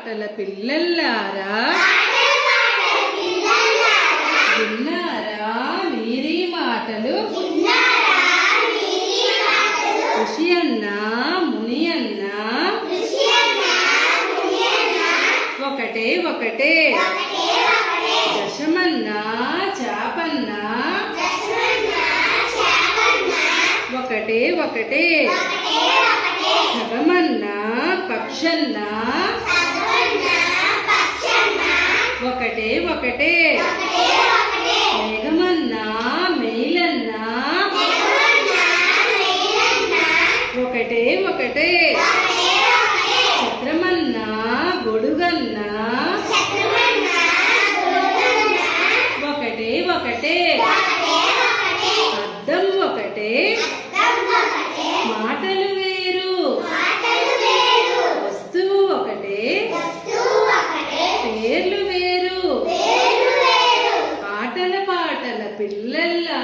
పాటల పిల్లల్లారా విన్నారా మీరీ మాటలు? ఋషి అన్నా ముని అన్నా ఒకటే ఒకటే, దశమన్నా చాపన్నా ఒకటే ఒకటే, ఖగమన్నా పక్షన్నా ఒకటే ఒకటే, మేఘమన్నా మేలన్నా ఒకటే ఒకటే, ఛత్రమన్నా గొడుగన్నా ఒకటే ఒకటే, అద్దం ఒకటే మాటలు వేరు, వస్తువు ఒకటే పేర్లు వేరు. ఆటల పాటల పిల్లల్లా